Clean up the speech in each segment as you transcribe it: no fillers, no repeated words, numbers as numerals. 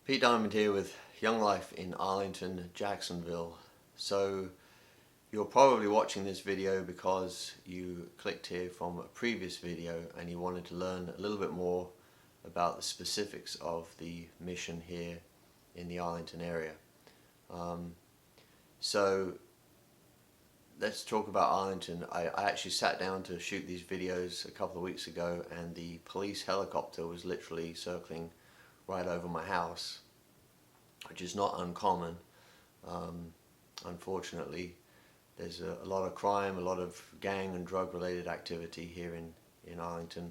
Pete Dymond here with Young Life in Arlington, Jacksonville. So you're probably watching this video because you clicked here from a previous video and you wanted to learn a little bit more about the specifics of the mission here in the Arlington area. So let's talk about Arlington. I actually sat down to shoot these videos a couple of weeks ago, and the police helicopter was literally circling right over my house, which is not uncommon. Unfortunately, there's a lot of crime, a lot of gang and drug related activity here in Arlington.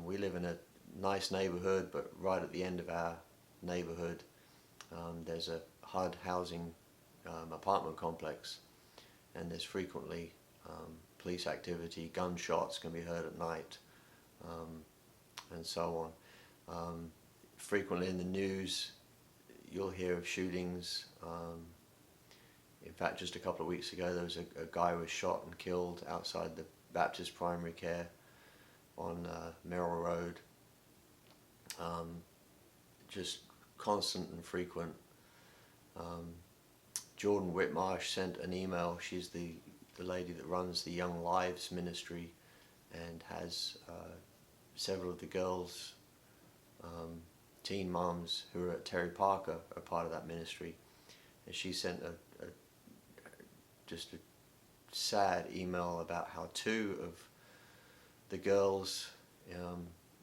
We live in a nice neighborhood, but right at the end of our neighborhood there's a HUD housing apartment complex, and there's frequently police activity. Gunshots can be heard at night, and so on. Frequently in the news you'll hear of shootings. In fact, just a couple of weeks ago there was a guy who was shot and killed outside the Baptist Primary Care on Merrill Road. Just constant and frequent. Jordan Whitmarsh sent an email. She's the lady that runs the Young Lives ministry and has several of the girls, teen moms who are at Terry Parker are part of that ministry, and she sent just a sad email about how two of the girls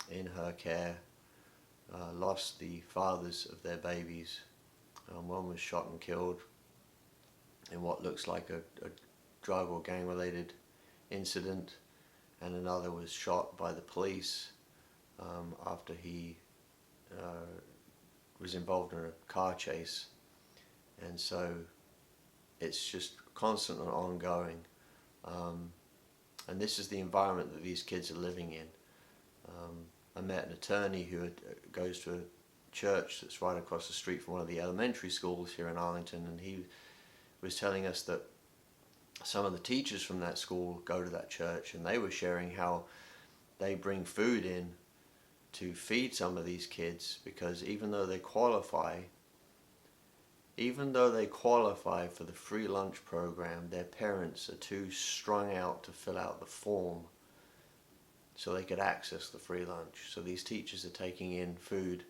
in her care lost the fathers of their babies. One was shot and killed in what looks like a drug or gang related incident, and another was shot by the police after he was involved in a car chase. And so it's just constant and ongoing, and this is the environment that these kids are living in. I met an attorney who goes to a church that's right across the street from one of the elementary schools here in Arlington, and he was telling us that some of the teachers from that school go to that church, and they were sharing how they bring food in to feed some of these kids, because even though they qualify for the free lunch program, their parents are too strung out to fill out the form so they could access the free lunch. So these teachers are taking in food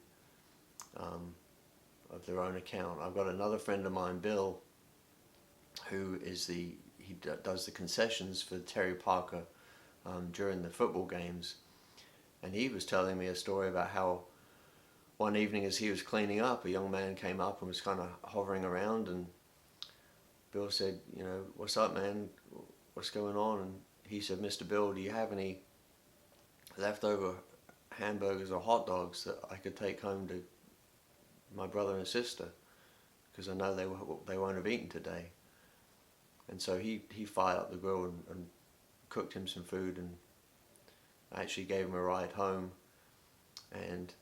of their own account. I've got another friend of mine, Bill, who is he does the concessions for Terry Parker during the football games, and he was telling me a story about how one evening as he was cleaning up, a young man came up and was kind of hovering around, and Bill said, you know, "What's up, man? What's going on?" And he said, "Mr. Bill, do you have any leftover hamburgers or hot dogs that I could take home to my brother and sister, because I know they won't have eaten today." And so he fired up the grill and cooked him some food, and actually gave him a ride home. And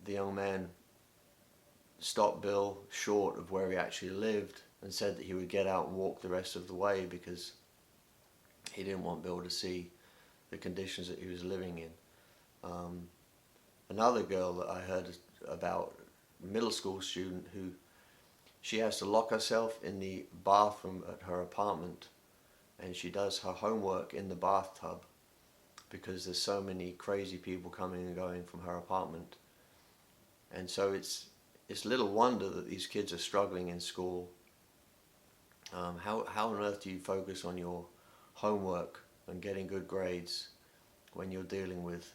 the young man stopped Bill short of where he actually lived and said that he would get out and walk the rest of the way because he didn't want Bill to see the conditions that he was living in. Another girl that I heard about, a middle school student, who she has to lock herself in the bathroom at her apartment, and she does her homework in the bathtub because there's so many crazy people coming and going from her apartment. And so it's little wonder that these kids are struggling in school. How on earth do you focus on your homework and getting good grades when you're dealing with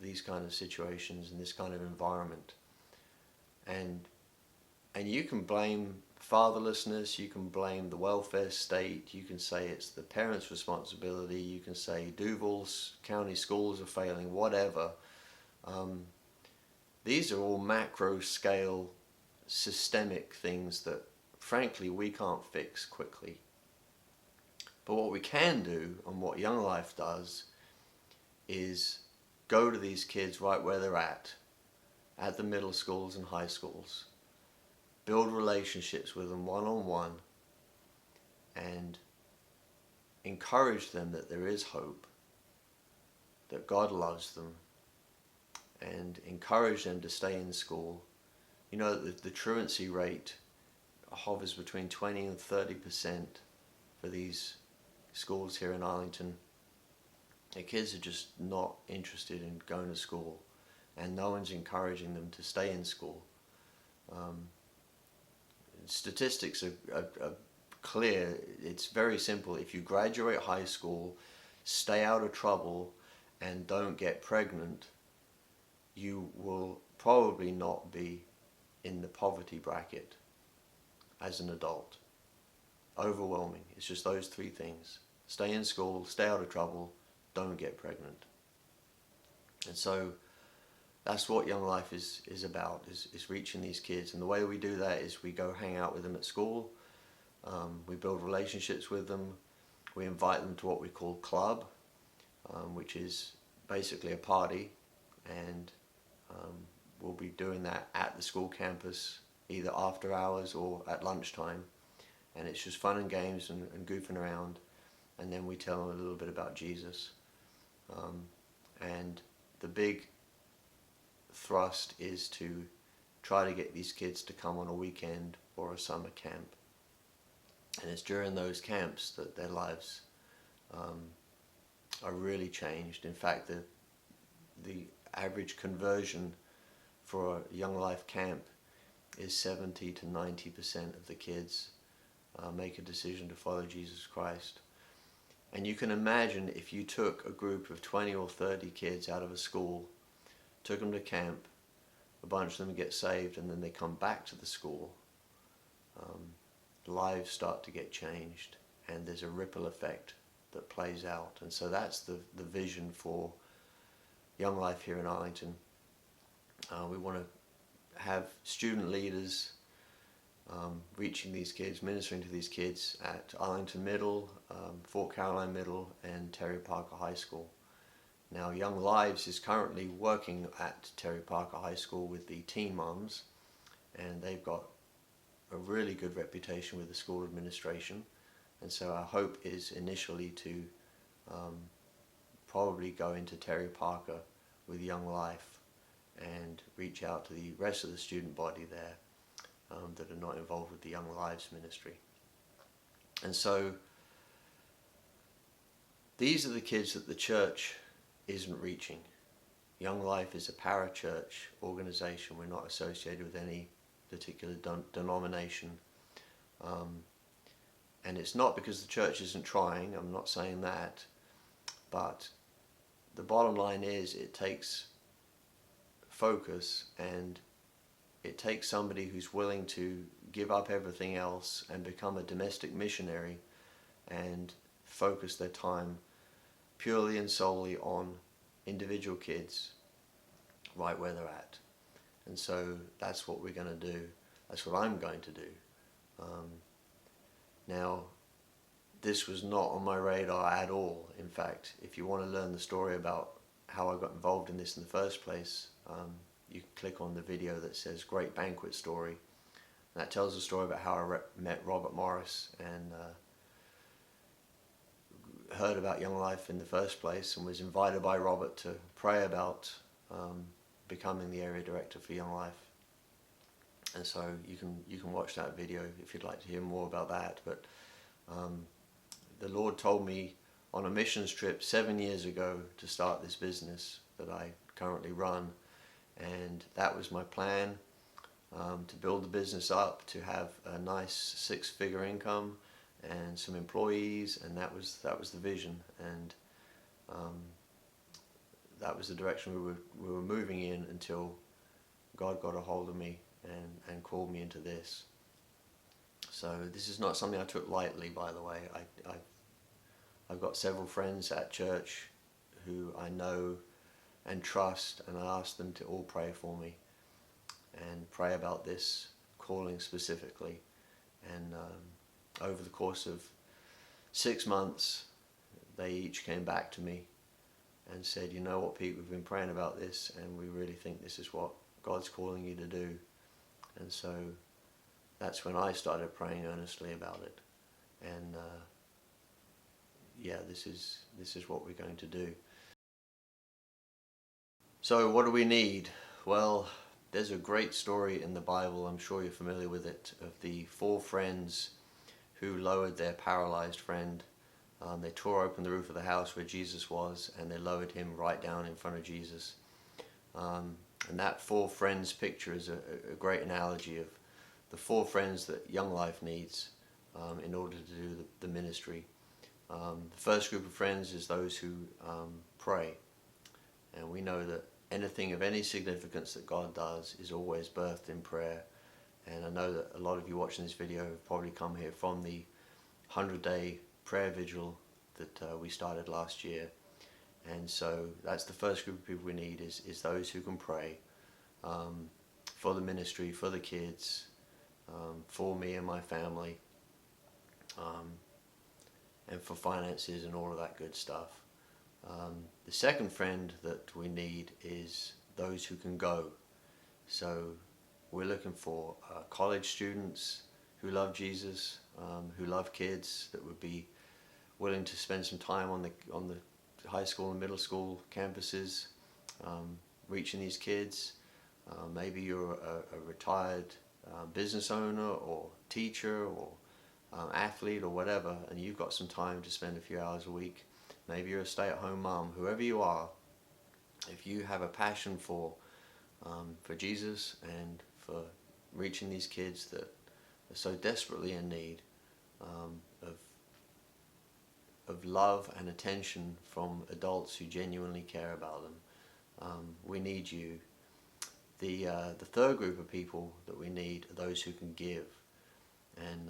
these kind of situations and this kind of environment? And you can blame fatherlessness, you can blame the welfare state, you can say it's the parents' responsibility, you can say Duval's county schools are failing, whatever. These are all macro scale systemic things that frankly we can't fix quickly. But what we can do, and what Young Life does, is go to these kids right where they're at the middle schools and high schools, build relationships with them one-on-one, and encourage them that there is hope, that God loves them, and encourage them to stay in school you know, the truancy rate hovers between 20 and 30% for these schools here in Arlington. The kids are just not interested in going to school, and no one's encouraging them to stay in school. Statistics are clear. It's very simple. If you graduate high school, stay out of trouble, and don't get pregnant, you will probably not be in the poverty bracket as an adult. Overwhelming. It's just those three things. Stay in school, stay out of trouble, don't get pregnant. And so that's what Young Life is about, is reaching these kids. And the way we do that is we go hang out with them at school, we build relationships with them, we invite them to what we call club, which is basically a party, and we'll be doing that at the school campus, either after hours or at lunchtime. And it's just fun and games and goofing around, and then we tell them a little bit about Jesus. And the big thrust is to try to get these kids to come on a weekend or a summer camp. And it's during those camps that their lives are really changed. In fact, the average conversion for a Young Life camp is 70 to 90% of the kids make a decision to follow Jesus Christ. And you can imagine if you took a group of 20 or 30 kids out of a school, took them to camp, a bunch of them get saved, and then they come back to the school, lives start to get changed, and there's a ripple effect that plays out. And so that's the vision for Young Life here in Arlington. We want to have student leaders reaching these kids, ministering to these kids at Arlington Middle, Fort Caroline Middle, and Terry Parker High School. Now, Young Lives is currently working at Terry Parker High School with the teen moms, and they've got a really good reputation with the school administration. And so our hope is initially to probably go into Terry Parker with Young Life and reach out to the rest of the student body there that are not involved with the Young Lives ministry. And so these are the kids that the church isn't reaching. Young Life is a parachurch organization. We're not associated with any particular denomination. And it's not because the church isn't trying, I'm not saying that, but the bottom line is it takes focus, and it takes somebody who's willing to give up everything else and become a domestic missionary and focus their time purely and solely on individual kids right where they're at. And so that's what we're going to do. That's what I'm going to do. Now, this was not on my radar at all. In fact, if you want to learn the story about how I got involved in this in the first place, you can click on the video that says Great Banquet Story. And that tells the story about how I met Robert Morris and heard about Young Life in the first place, and was invited by Robert to pray about becoming the area director for Young Life. And so you can watch that video if you'd like to hear more about that. But the Lord told me on a missions trip 7 years ago to start this business that I currently run, and that was my plan, to build the business up, to have a nice 6-figure income and some employees, and that was the vision, and that was the direction we were moving in until God got a hold of me and called me into this. So this is not something I took lightly, by the way. I've got several friends at church who I know and trust, and I ask them to all pray for me and pray about this calling specifically. And over the course of 6 months, they each came back to me and said, you know what, Pete, we've been praying about this, and we really think this is what God's calling you to do. And so that's when I started praying earnestly about it. And yeah, this is what we're going to do. So what do we need? Well, there's a great story in the Bible, I'm sure you're familiar with it, of the 4 friends who lowered their paralyzed friend. They tore open the roof of the house where Jesus was, and they lowered him right down in front of Jesus. And that 4 friends picture is a great analogy of the 4 friends that Young Life needs in order to do the ministry. The first group of friends is those who pray. And we know that anything of any significance that God does is always birthed in prayer. And I know that a lot of you watching this video have probably come here from the 100-day prayer vigil that we started last year. And so that's the first group of people we need, is those who can pray for the ministry, for the kids, for me and my family, and for finances and all of that good stuff. The second friend that we need is those who can go. So we're looking for college students who love Jesus, who love kids, that would be willing to spend some time on the high school and middle school campuses, reaching these kids. Maybe you're a retired business owner or teacher or athlete or whatever, and you've got some time to spend a few hours a week. Maybe you're a stay-at-home mom. Whoever you are, if you have a passion for Jesus and for reaching these kids that are so desperately in need of love and attention from adults who genuinely care about them, we need you. The third group of people that we need are those who can give. And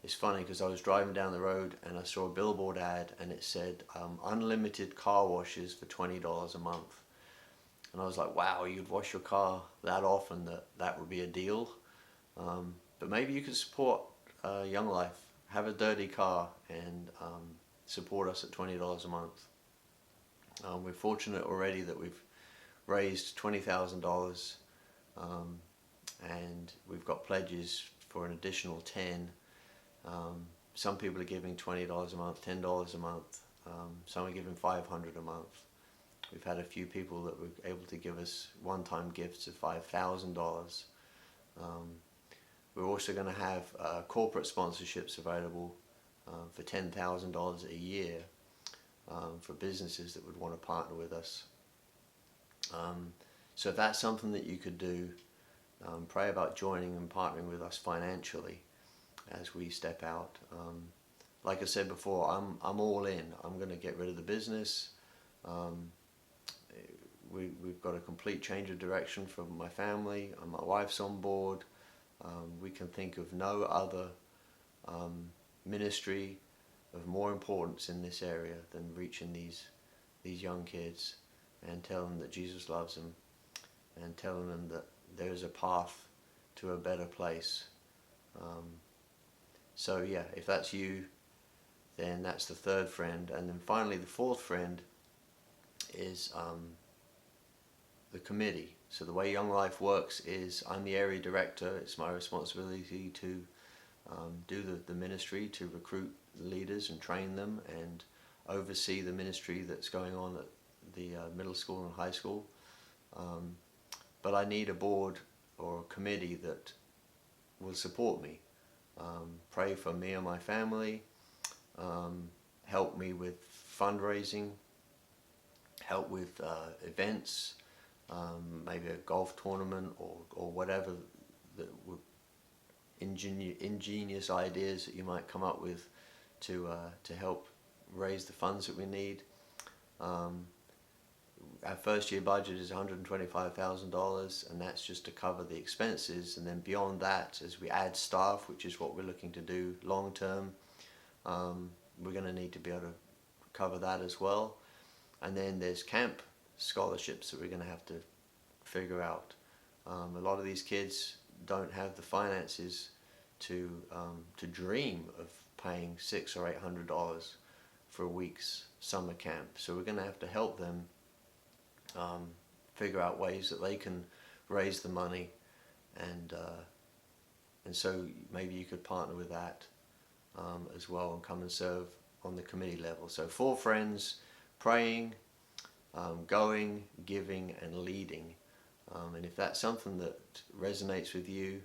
it's funny because I was driving down the road and I saw a billboard ad, and it said unlimited car washes for $20 a month. And I was like, wow, you'd wash your car that often that would be a deal. But maybe you could support Young Life, have a dirty car, and support us at $20 a month. We're fortunate already that we've raised $20,000, and we've got pledges for an additional 10. Some people are giving $20 a month, $10 a month. Some are giving $500 a month. We've had a few people that were able to give us one-time gifts of $5,000. We're also going to have corporate sponsorships available for $10,000 a year for businesses that would want to partner with us. So if that's something that you could do, pray about joining and partnering with us financially as we step out. Like I said before, I'm all in. I'm going to get rid of the business. We've got a complete change of direction for my family, and my wife's on board. We can think of no other ministry of more importance in this area than reaching these young kids and telling them that Jesus loves them, and telling them that there is a path to a better place. So yeah, if that's you, then that's the third friend. And then finally the fourth friend is the committee. So the way Young Life works is I'm the area director. It's my responsibility to do the ministry, to recruit leaders and train them and oversee the ministry that's going on at the middle school and high school. But I need a board or a committee that will support me, pray for me and my family, help me with fundraising, help with events, maybe a golf tournament or whatever that would ingenious ideas that you might come up with to help raise the funds that we need. Our first year budget is $125,000, and that's just to cover the expenses. And then beyond that, as we add staff, which is what we're looking to do long term, we're going to need to be able to cover that as well. And then there's camp scholarships that we're going to have to figure out. A lot of these kids don't have the finances to dream of paying $600 or $800 for a week's summer camp. So we're going to have to help them figure out ways that they can raise the money, and so maybe you could partner with that as well and come and serve on the committee level. So 4 friends: praying, going, giving, and leading. And if that's something that resonates with you,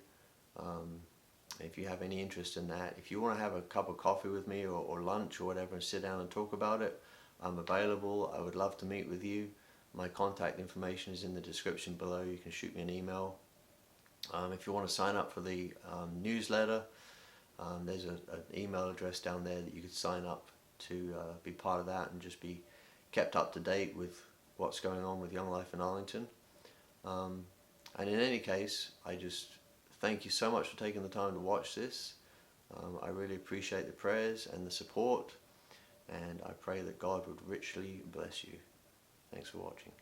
if you have any interest in that, if you want to have a cup of coffee with me or lunch or whatever and sit down and talk about it, I'm available. I would love to meet with you. My contact information is in the description below. You can shoot me an email. If you want to sign up for the newsletter, there's an email address down there that you could sign up to be part of that and just be kept up to date with what's going on with Young Life in Arlington. And in any case, I just thank you so much for taking the time to watch this. I really appreciate the prayers and the support, and I pray that God would richly bless you. Thanks for watching.